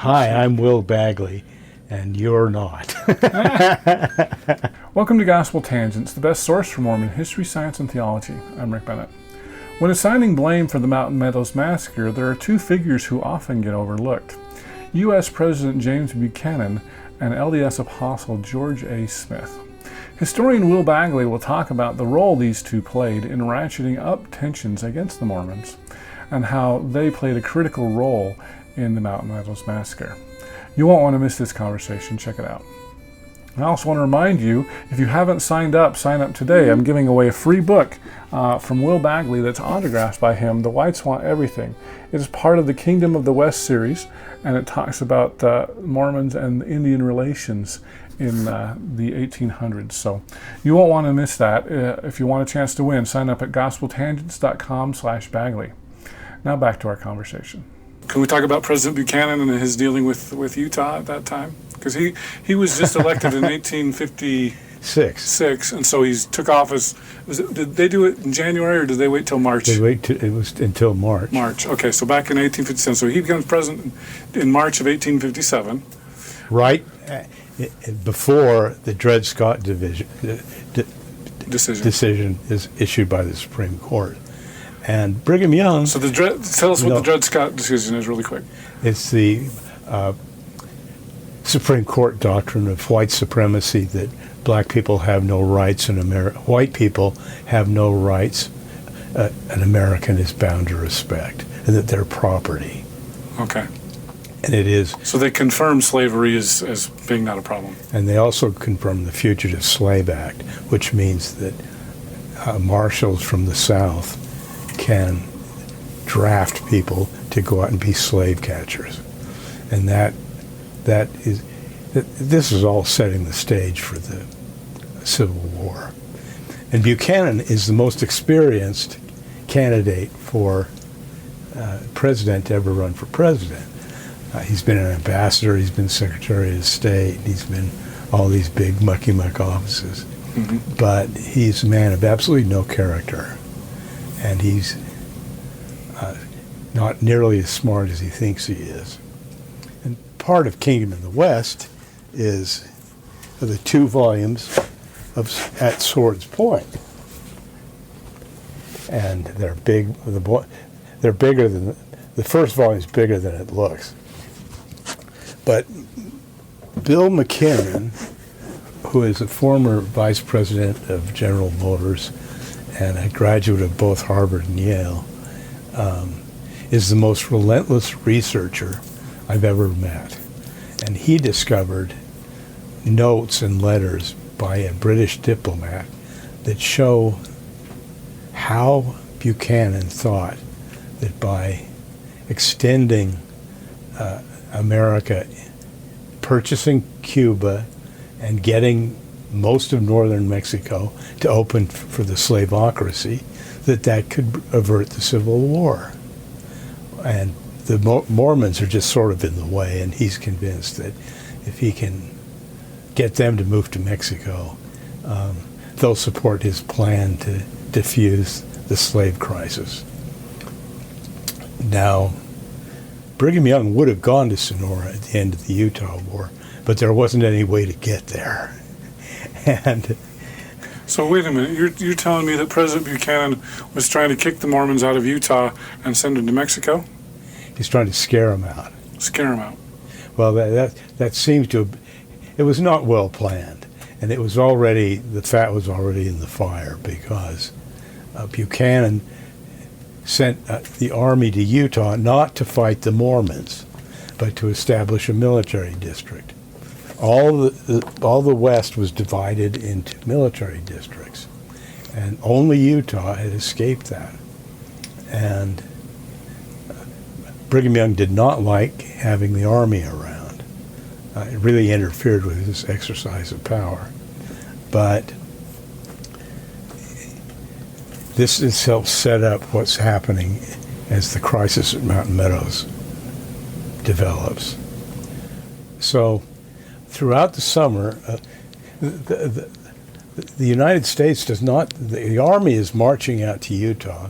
Hi, I'm Will Bagley, and you're not. Welcome to Gospel Tangents, the best source for Mormon history, science, and theology. I'm Rick Bennett. When assigning blame for the Mountain Meadows Massacre, there are two figures who often get overlooked: U.S. President James Buchanan and LDS Apostle George A. Smith. Historian Will Bagley will talk about the role these two played in ratcheting up tensions against the Mormons, and how they played a critical role in the Mountain Meadows Massacre. You won't want to miss this conversation. Check it out. I also want to remind you, if you haven't signed up, sign up today. I'm giving away a free book from Will Bagley that's autographed by him, The Whites Want Everything. It is part of the Kingdom of the West series, and it talks about Mormons and Indian relations in the 1800s. So you won't want to miss that. If you want a chance to win, sign up at gospeltangents.com/Bagley. Now back to our conversation. Can we talk about President Buchanan and his dealing with Utah at that time? Because he was just elected in 1856, and so he took office. Did they do it in January, or did they wait till March? It was until March. March. Okay, so back in 1857. So he becomes president in March of 1857. Right before the Dred Scott decision is issued by the Supreme Court. And Brigham Young... So tell us what the Dred Scott decision is really quick. It's the Supreme Court doctrine of white supremacy, that black people have no rights and white people have no rights an American is bound to respect, and that they're property. Okay. And it is... So they confirm slavery as being not a problem. And they also confirm the Fugitive Slave Act, which means that marshals from the South can draft people to go out and be slave catchers. And this is all setting the stage for the Civil War. And Buchanan is the most experienced candidate for president to ever run for president. He's been an ambassador, he's been Secretary of State, he's been all these big mucky-muck offices. Mm-hmm. But he's a man of absolutely no character. And he's not nearly as smart as he thinks he is. And part of Kingdom of the West is the 2 volumes of At Sword's Point. And they're big. They're bigger than the first volume is bigger than it looks. But Bill McKinnon, who is a former vice president of General Motors and a graduate of both Harvard and Yale, is the most relentless researcher I've ever met. And he discovered notes and letters by a British diplomat that show how Buchanan thought that by extending America, purchasing Cuba and getting most of northern Mexico to open for the slaveocracy, that could avert the Civil War. And the Mormons are just sort of in the way, and he's convinced that if he can get them to move to Mexico, they'll support his plan to diffuse the slave crisis. Now, Brigham Young would have gone to Sonora at the end of the Utah War, but there wasn't any way to get there. And so wait a minute, you're telling me that President Buchanan was trying to kick the Mormons out of Utah and send them to Mexico? He's trying to scare them out. Scare them out. Well, that seems to have, it was not well planned, and the fat was already in the fire, because Buchanan sent the army to Utah not to fight the Mormons, but to establish a military district. All the West was divided into military districts, and only Utah had escaped that. And Brigham Young did not like having the army around. It really interfered with his exercise of power. But this has helped set up what's happening as the crisis at Mountain Meadows develops. So throughout the summer, the United States does not, the army is marching out to Utah,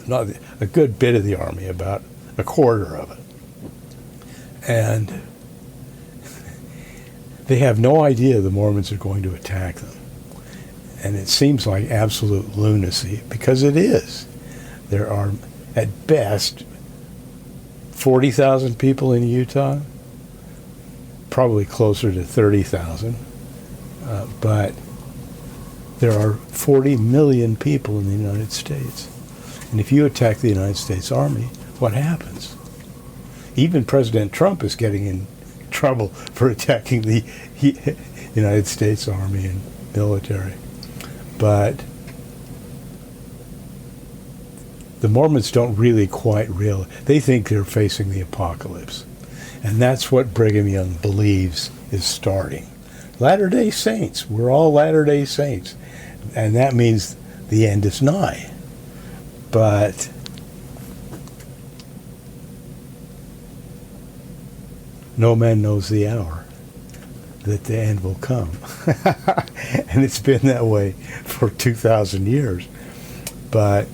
not a good bit of the army, about a quarter of it, And they have no idea the Mormons are going to attack them. And it seems like absolute lunacy, because it is. There are, at best, 40,000 people in Utah, probably closer to 30,000. But there are 40 million people in the United States. And if you attack the United States Army, what happens? Even President Trump is getting in trouble for attacking the United States Army and military. But the Mormons don't really quite realize. They think they're facing the apocalypse. And that's what Brigham Young believes is starting. Latter-day Saints, we're all Latter-day Saints. And that means the end is nigh. But no man knows the hour that the end will come. And it's been that way for 2,000 years. But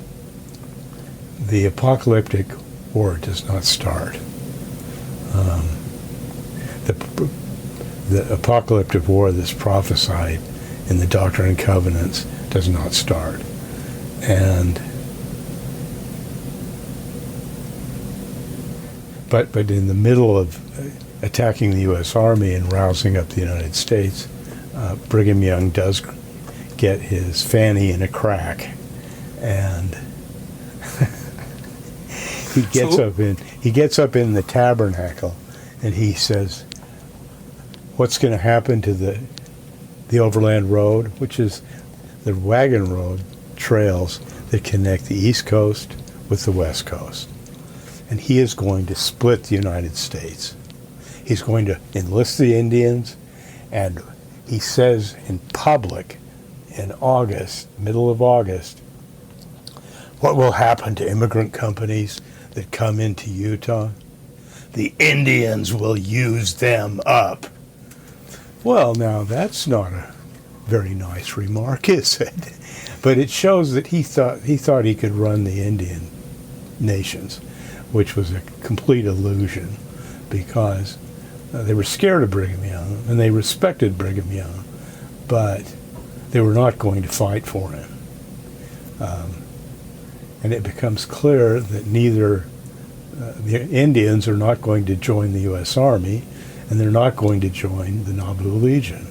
the apocalyptic war does not start. The apocalyptic war that's prophesied in the Doctrine and Covenants does not start. But in the middle of attacking the U.S. Army and rousing up the United States, Brigham Young does get his fanny in a crack, and he gets up in the tabernacle, and he says, "What's going to happen to the overland road, which is the wagon road trails that connect the East Coast with the West Coast?" And he is going to split the United States. He's going to enlist the Indians, and he says in public in August, middle of August, what will happen to immigrant companies that come into Utah? The Indians will use them up. Well, now that's not a very nice remark, is it? But it shows that he thought he could run the Indian nations, which was a complete illusion, because they were scared of Brigham Young and they respected Brigham Young, but they were not going to fight for him. And it becomes clear that neither the Indians are not going to join the U.S. Army, and they're not going to join the Nauvoo Legion.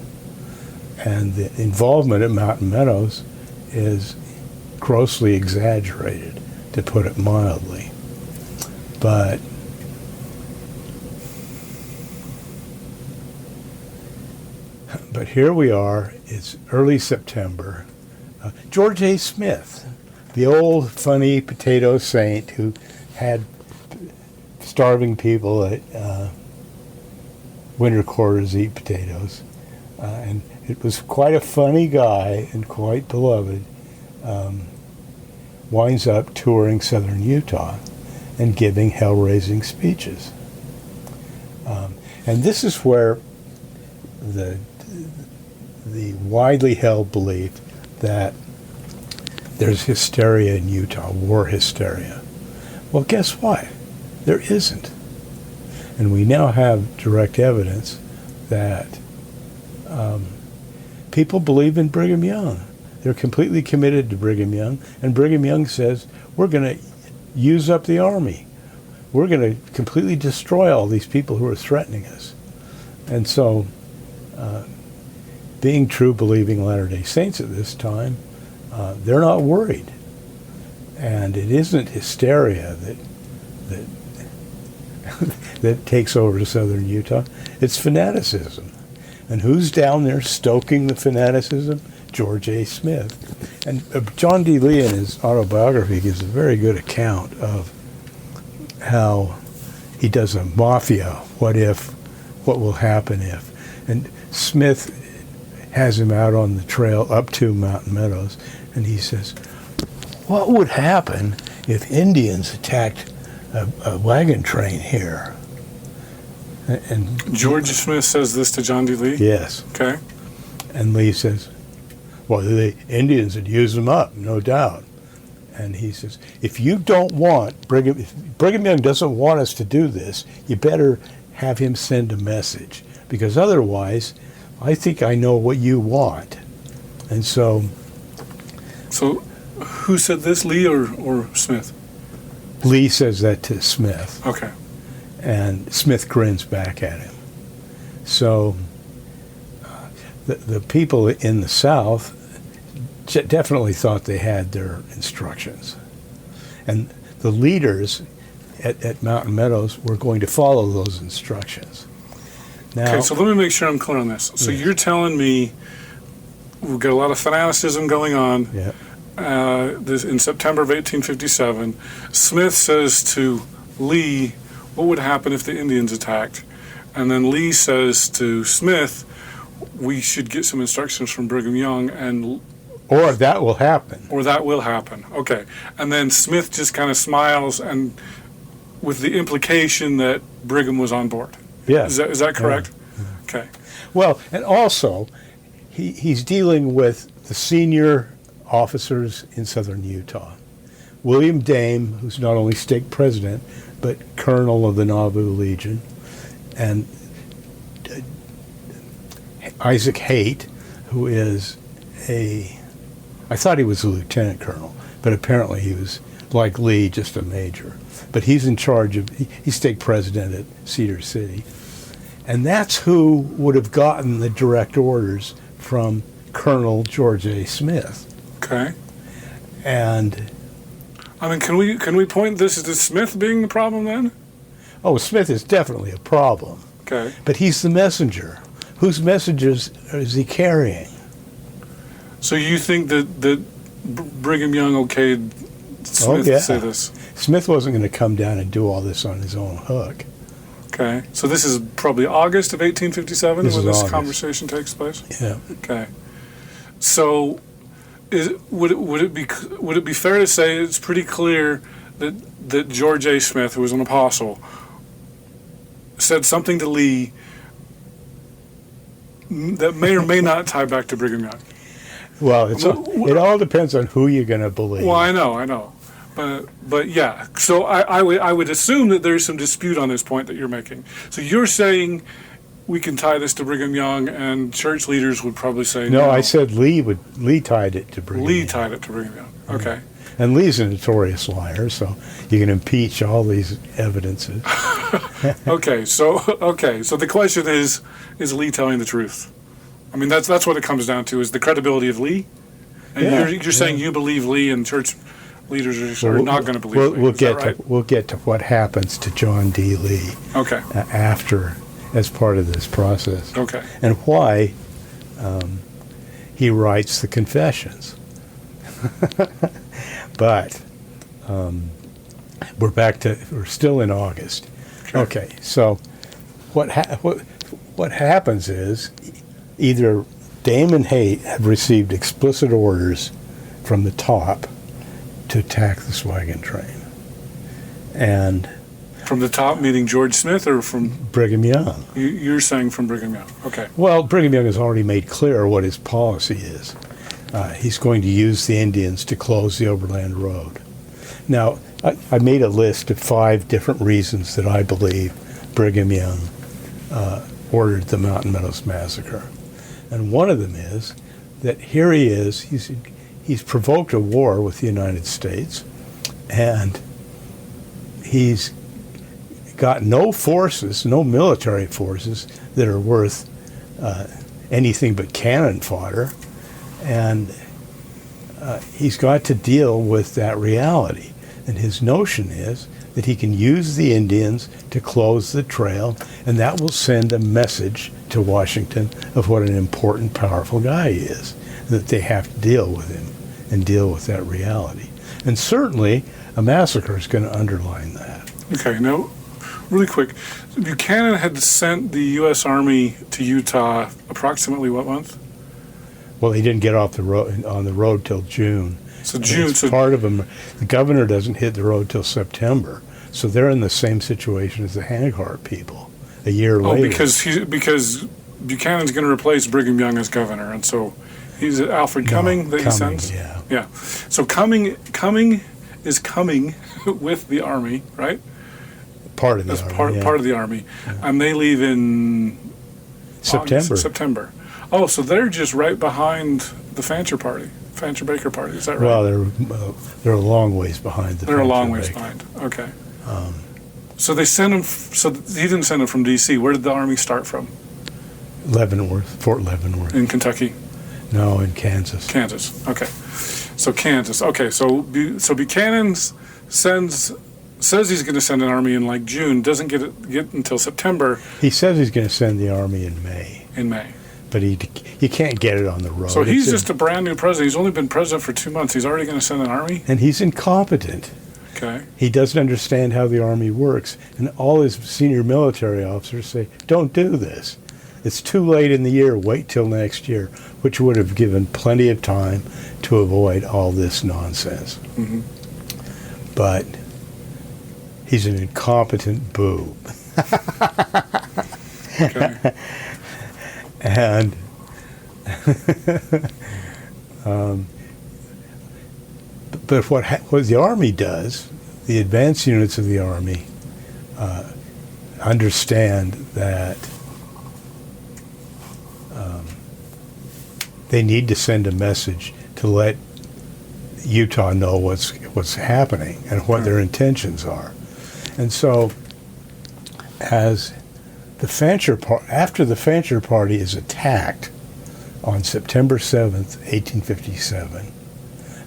And the involvement at Mountain Meadows is grossly exaggerated, to put it mildly. But here we are, it's early September. George A. Smith, the old funny potato saint who had starving people at winter quarters eat potatoes, and it was quite a funny guy and quite beloved, winds up touring southern Utah and giving hell-raising speeches. And this is where the widely held belief that there's hysteria in Utah, war hysteria. Well, guess what? There isn't. And we now have direct evidence that people believe in Brigham Young. They're completely committed to Brigham Young, and Brigham Young says, we're going to use up the army. We're going to completely destroy all these people who are threatening us. And so, being true believing Latter-day Saints at this time, they're not worried. And it isn't hysteria that takes over southern Utah. It's fanaticism. And who's down there stoking the fanaticism? George A. Smith. And John D. Lee in his autobiography gives a very good account of how he does a mafia, what will happen if. And Smith has him out on the trail up to Mountain Meadows, and he says, what would happen if Indians attacked a wagon train here? And George Smith says this to John D. Lee? Yes. Okay. And Lee says, well, the Indians would use them up, no doubt. And he says, if you don't want, if Brigham Young doesn't want us to do this, you better have him send a message, because otherwise, I think I know what you want. And so So, who said this, Lee or Smith? Lee says that to Smith, Okay. and Smith grins back at him. So the people in the South definitely thought they had their instructions. And the leaders at Mountain Meadows were going to follow those instructions. Now, Okay, so let me make sure I'm clear on this. So you're telling me we've got a lot of fanaticism going on. yeah, This in September of 1857. Smith says to Lee, what would happen if the Indians attacked? And then Lee says to Smith, we should get some instructions from Brigham Young, or that will happen. or that will happen. Okay. And then Smith just kind of smiles, and with the implication that Brigham was on board. Yeah. Is that correct? Okay. Well, and also, he's dealing with the senior officers in southern Utah. William Dame, who's not only stake president, but colonel of the Nauvoo Legion, and Isaac Haight, who is I thought he was a lieutenant colonel, but apparently he was, like Lee, just a major. But he's in charge of, he's stake president at Cedar City. And that's who would have gotten the direct orders from Colonel George A. Smith. Okay. And, I mean, can we point this to Smith being the problem then? oh, Smith is definitely a problem. Okay. But he's the messenger. Whose messages is he carrying? So you think that Brigham Young okayed Smith yeah. to say this? Smith wasn't going to come down and do all this on his own hook. Okay. So this is probably August of 1857 This when is this August. conversation takes place? Yeah. Okay. So would it be fair to say it's pretty clear that George A. Smith, who was an apostle, said something to Lee that may or may not tie back to Brigham Young? Well, it all depends on who you're going to believe. Well, I know. But yeah, so I would assume that there's some dispute on this point that you're making. So you're saying we can tie this to Brigham Young, and church leaders would probably say no. No, I said Lee tied it to Brigham Lee Young. tied it to Brigham Young. Okay. And Lee's a notorious liar, so you can impeach all these evidences. Okay. So the question is Lee telling the truth? I mean, that's what it comes down to, is the credibility of Lee. And Yeah, you're saying you believe Lee, and church leaders are not going to believe Lee. We'll Is get that right? we'll get to what happens to John D. Lee Okay. after, as part of this process, Okay. and why he writes the confessions. But we're still in August. Okay, so what happens is either Dame and Haight have received explicit orders from the top to attack this wagon train, and From the top, meaning George Smith, or from Brigham Young. you're saying from Brigham Young? Okay. Well, Brigham Young has already made clear what his policy is. He's going to use the Indians to close the overland road. Now, I made a list of 5 different reasons that I believe Brigham Young ordered the Mountain Meadows Massacre. And one of them is that here he is, he's provoked a war with the United States, and he's got no forces, no military forces that are worth anything but cannon fodder, and he's got to deal with that reality. And his notion is that he can use the Indians to close the trail, and that will send a message to Washington of what an important, powerful guy he is, that they have to deal with him and deal with that reality. And certainly a massacre is going to underline that. Okay. Now, really quick, Buchanan had sent the U.S. Army to Utah approximately what month? Well, he didn't get off the road on the road till June. So And June. it's So part of them. The governor doesn't hit the road till September, so they're in the same situation as the Hancock people a year later. because Buchanan's going to replace Brigham Young as governor, and so he's Alfred Cumming that he Cumming, sends. yeah. Yeah. So Cumming is coming with the army, right? part of the as army. part of the Army. And they leave in September. September. Oh, so they're just right behind the Fancher-Baker party. Is that right? Well, they're a long ways behind. They're a long ways behind. Okay. So they sent him. So he didn't send him from D.C. Where did the Army start from? Fort Leavenworth. In Kentucky. No, in Kansas. Kansas. Okay. So Kansas. Okay. So Buchanan says he's going to send an army in like June. Doesn't get until September. He says he's going to send the army in May. In May. But you can't get it on the road. So he's just a brand new president. He's only been president for 2 months. He's already going to send an army? And he's incompetent. Okay. He doesn't understand how the army works. And all his senior military officers say, don't do this. It's too late in the year. Wait till next year, which would have given plenty of time to avoid all this nonsense. Mm-hmm. But he's an incompetent boob. Okay. And but what the Army does, the advanced units of the Army understand that they need to send a message to let Utah know what's happening and what their intentions are. And so as after the Fancher Party is attacked on September 7th, 1857,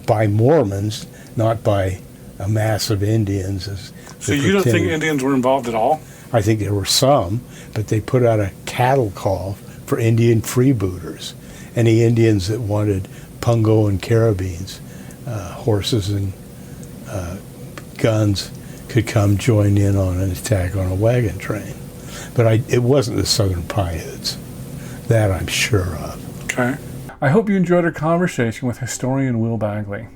by Mormons, not by a mass of Indians. So you don't think Indians were involved at all? I think there were some, but they put out a cattle call for Indian freebooters. Any Indians that wanted pungo and carabines, horses and guns, could come join in on an attack on a wagon train. But it wasn't the Southern Paiutes. That I'm sure of. Okay. I hope you enjoyed our conversation with historian Will Bagley.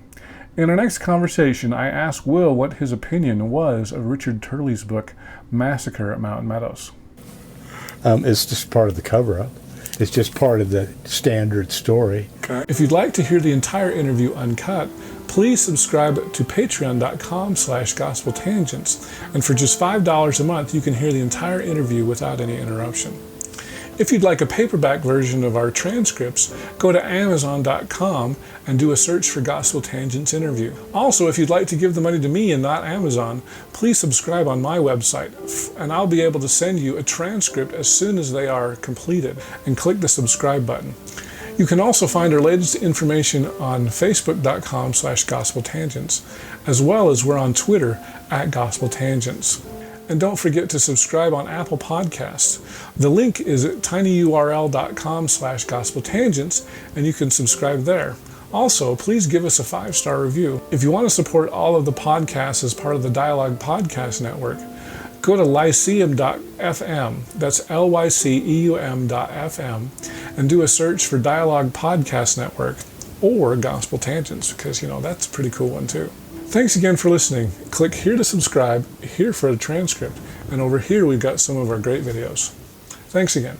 In our next conversation, I asked Will what his opinion was of Richard Turley's book, Massacre at Mountain Meadows. It's just part of the cover-up. It's just part of the standard story. Okay. If you'd like to hear the entire interview uncut, please subscribe to patreon.com/gospeltangents. And for just $5 a month, you can hear the entire interview without any interruption. If you'd like a paperback version of our transcripts, go to amazon.com and do a search for Gospel Tangents interview. Also, if you'd like to give the money to me and not Amazon, please subscribe on my website, and I'll be able to send you a transcript as soon as they are completed, and click the subscribe button. You can also find our latest information on facebook.com/gospeltangents, as well as we're on Twitter @gospeltangents. And don't forget to subscribe on Apple Podcasts. The link is at tinyurl.com/gospeltangents, and you can subscribe there. Also, please give us a 5-star review. If you want to support all of the podcasts as part of the Dialogue Podcast Network, go to lyceum.fm, that's lyceum.fm, and do a search for Dialogue Podcast Network or Gospel Tangents, because, that's a pretty cool one too. Thanks again for listening. Click here to subscribe, here for a transcript, and over here we've got some of our great videos. Thanks again.